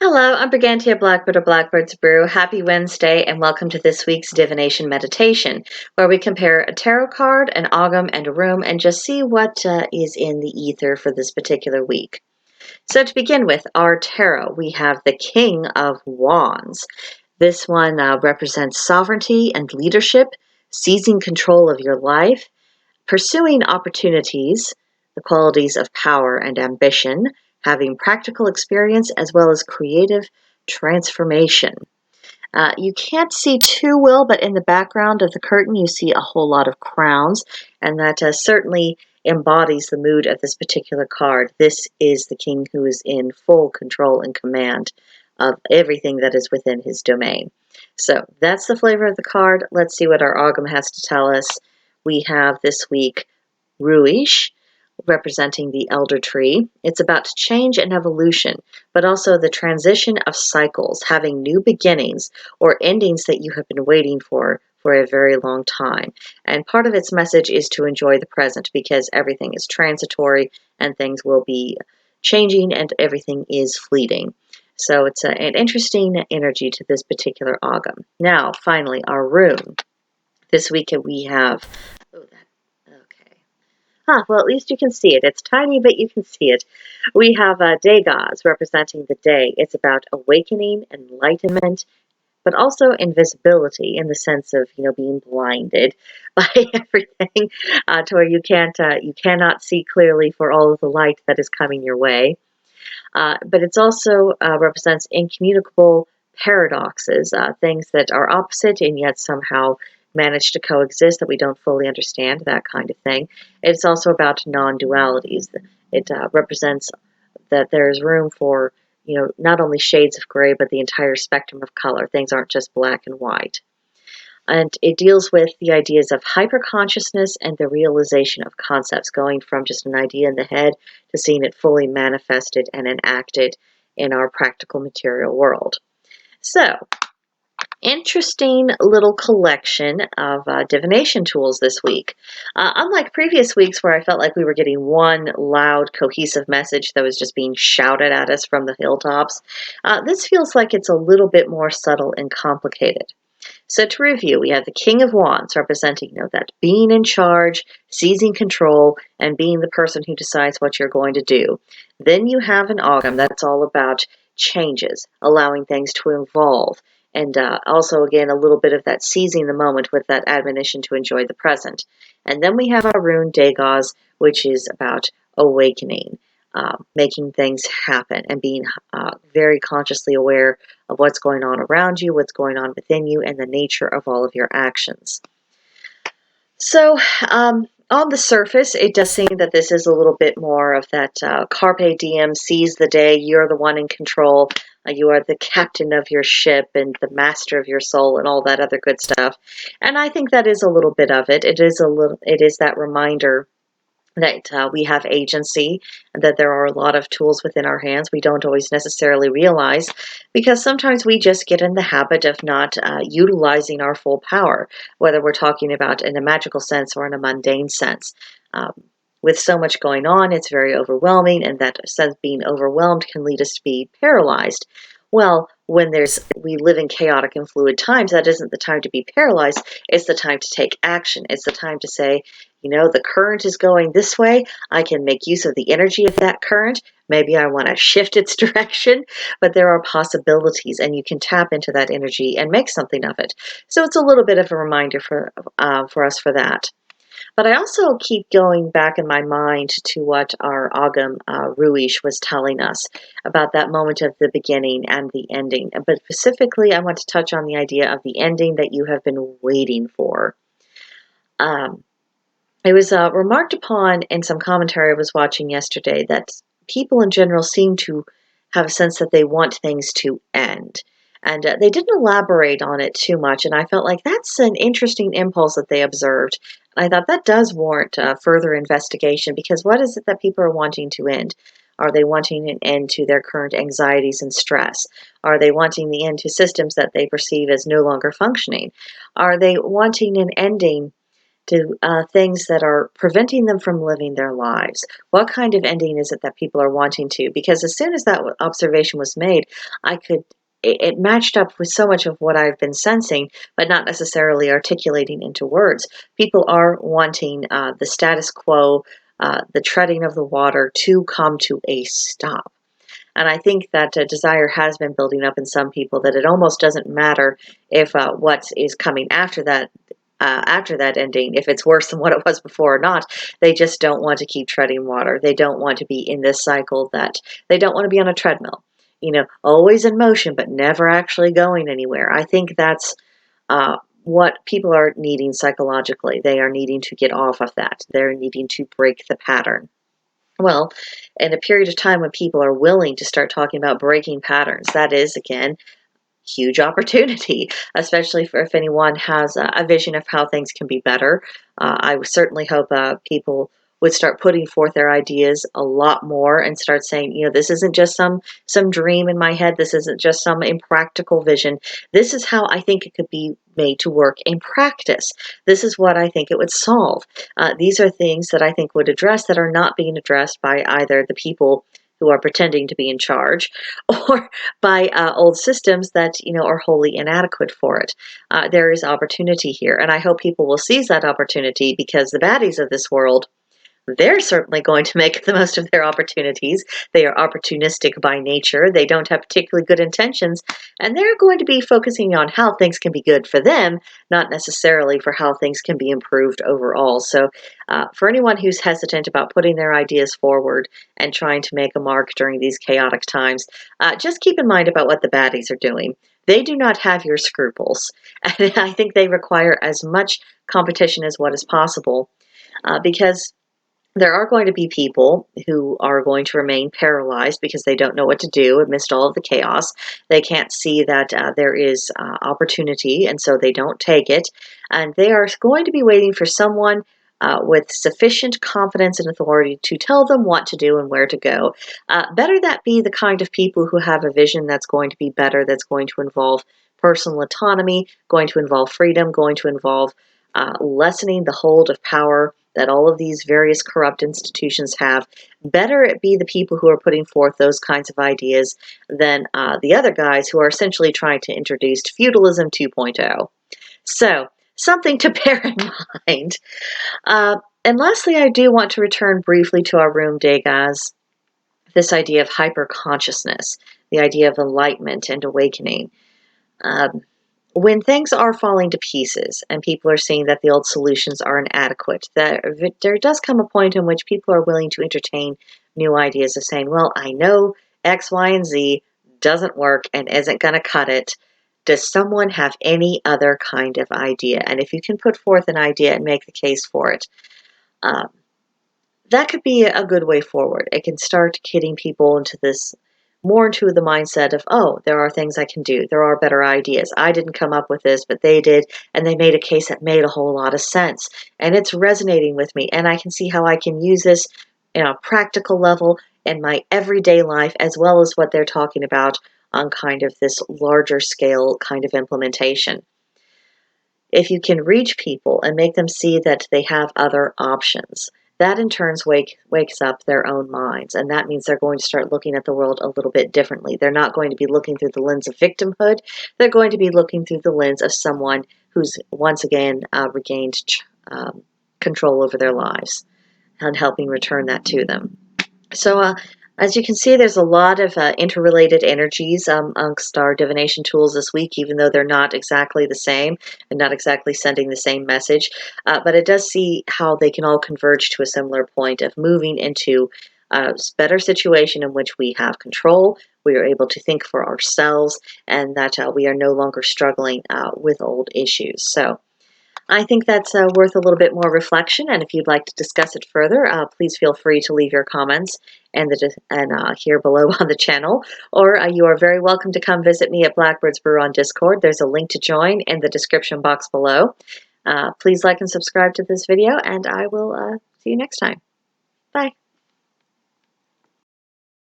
Hello, I'm Brigantia Blackbird of Blackbird's Brew. Happy Wednesday, and welcome to this week's Divination Meditation, where we compare a tarot card, an ogham, and a room, and just see what is in the ether for this particular week. So to begin with, our tarot, we have the King of Wands. This one represents sovereignty and leadership, seizing control of your life, pursuing opportunities, the qualities of power and ambition, having practical experience, as well as creative transformation. You can't see too well, but in the background of the curtain, you see a whole lot of crowns, and that certainly embodies the mood of this particular card. This is the king who is in full control and command of everything that is within his domain. So that's the flavor of the card. Let's see what our ogham has to tell us. We have this week Ruis, representing the elder tree. It's about change and evolution, but also the transition of cycles, having new beginnings or endings that you have been waiting for a very long time. And part of its message is to enjoy the present because everything is transitory and things will be changing and everything is fleeting. So it's an interesting energy to this particular ogham. Now, finally, our rune. This week we have, okay. Well, at least you can see it. It's tiny, but you can see it. We have Dagaz representing the day. It's about awakening, enlightenment, but also invisibility in the sense of, being blinded by everything to where you cannot see clearly for all of the light that is coming your way. But it's also represents incommunicable paradoxes, things that are opposite and yet somehow manage to coexist that we don't fully understand, that kind of thing. It's also about non-dualities. It represents that there's room for, not only shades of gray, but the entire spectrum of color. Things aren't just black and white. And it deals with the ideas of hyperconsciousness and the realization of concepts, going from just an idea in the head to seeing it fully manifested and enacted in our practical material world. So, interesting little collection of divination tools this week. Unlike previous weeks where I felt like we were getting one loud, cohesive message that was just being shouted at us from the hilltops, this feels like it's a little bit more subtle and complicated. So to review, we have the King of Wands representing, that being in charge, seizing control, and being the person who decides what you're going to do. Then you have an ogham that's all about changes, allowing things to evolve, and also, again, a little bit of that seizing the moment with that admonition to enjoy the present. And then we have our rune, Dagaz, which is about awakening, making things happen, and being very consciously aware of what's going on around you, what's going on within you, and the nature of all of your actions. So, on the surface, it does seem that this is a little bit more of that carpe diem, seize the day, you're the one in control, you are the captain of your ship and the master of your soul and all that other good stuff. And I think that is a little bit of it. It is that reminder that we have agency, and that there are a lot of tools within our hands we don't always necessarily realize, because sometimes we just get in the habit of not utilizing our full power, whether we're talking about in a magical sense or in a mundane sense. With so much going on, it's very overwhelming, and that sense of being overwhelmed can lead us to be paralyzed. Well, when we live in chaotic and fluid times, that isn't the time to be paralyzed. It's the time to take action. It's the time to say, the current is going this way. I can make use of the energy of that current. Maybe I want to shift its direction, but there are possibilities, and you can tap into that energy and make something of it. So it's a little bit of a reminder for us for that. But I also keep going back in my mind to what our ogham, Ruis, was telling us about that moment of the beginning and the ending. But specifically, I want to touch on the idea of the ending that you have been waiting for. It was remarked upon in some commentary I was watching yesterday that people in general seem to have a sense that they want things to end. And they didn't elaborate on it too much, and I felt like that's an interesting impulse that they observed. I thought that does warrant further investigation, because what is it that people are wanting to end? Are they wanting an end to their current anxieties and stress? Are they wanting the end to systems that they perceive as no longer functioning? Are they wanting an ending to things that are preventing them from living their lives. What kind of ending is it that people are wanting to? Because as soon as that observation was made, it matched up with so much of what I've been sensing, but not necessarily articulating into words. People are wanting the status quo, the treading of the water to come to a stop. And I think that desire has been building up in some people that it almost doesn't matter if what is coming after that ending, if it's worse than what it was before or not. They just don't want to keep treading water. They don't want to be in this cycle that they don't want to be on a treadmill, always in motion, but never actually going anywhere. I think that's what people are needing psychologically. They are needing to get off of that. They're needing to break the pattern. Well, in a period of time when people are willing to start talking about breaking patterns, that is, again, huge opportunity, especially for if anyone has a vision of how things can be better. I certainly hope people would start putting forth their ideas a lot more and start saying, this isn't just some dream in my head. This isn't just some impractical vision. This is how I think it could be made to work in practice. This is what I think it would solve. These are things that I think would address that are not being addressed by either the people who are pretending to be in charge or by old systems that are wholly inadequate for it. There is opportunity here, and I hope people will seize that opportunity, because the baddies of this world, they're certainly going to make the most of their opportunities. They are opportunistic by nature. They don't have particularly good intentions, and they're going to be focusing on how things can be good for them, not necessarily for how things can be improved overall. So for anyone who's hesitant about putting their ideas forward and trying to make a mark during these chaotic times, just keep in mind about what the baddies are doing. They do not have your scruples, and I think they require as much competition as what is possible, because there are going to be people who are going to remain paralyzed because they don't know what to do amidst all of the chaos. They can't see that there is opportunity, and so they don't take it. And they are going to be waiting for someone with sufficient confidence and authority to tell them what to do and where to go. Better that be the kind of people who have a vision that's going to be better, that's going to involve personal autonomy, going to involve freedom, going to involve lessening the hold of power that all of these various corrupt institutions have. Better it be the people who are putting forth those kinds of ideas than the other guys who are essentially trying to introduce feudalism 2.0. So, something to bear in mind. And lastly, I do want to return briefly to our room, Dagaz, this idea of hyper-consciousness, the idea of enlightenment and awakening. When things are falling to pieces and people are seeing that the old solutions are inadequate, there does come a point in which people are willing to entertain new ideas of saying, well, I know X, Y, and Z doesn't work and isn't going to cut it. Does someone have any other kind of idea? And if you can put forth an idea and make the case for it, that could be a good way forward. It can start getting people more into the mindset of, oh, there are things I can do. There are better ideas. I didn't come up with this, but they did, and they made a case that made a whole lot of sense. And it's resonating with me, and I can see how I can use this in a practical level in my everyday life, as well as what they're talking about on kind of this larger scale kind of implementation. If you can reach people and make them see that they have other options, that in turn wakes up their own minds. And that means they're going to start looking at the world a little bit differently. They're not going to be looking through the lens of victimhood. They're going to be looking through the lens of someone who's once again regained control over their lives and helping return that to them. So as you can see, there's a lot of interrelated energies amongst our divination tools this week, even though they're not exactly the same and not exactly sending the same message. But it does see how they can all converge to a similar point of moving into a better situation in which we have control, we are able to think for ourselves, and that we are no longer struggling with old issues. So I think that's worth a little bit more reflection, and if you'd like to discuss it further, please feel free to leave your comments and here below on the channel, or you are very welcome to come visit me at Blackbird's Brew on Discord. There's a link to join in the description box below. Please like and subscribe to this video, and I will see you next time. Bye.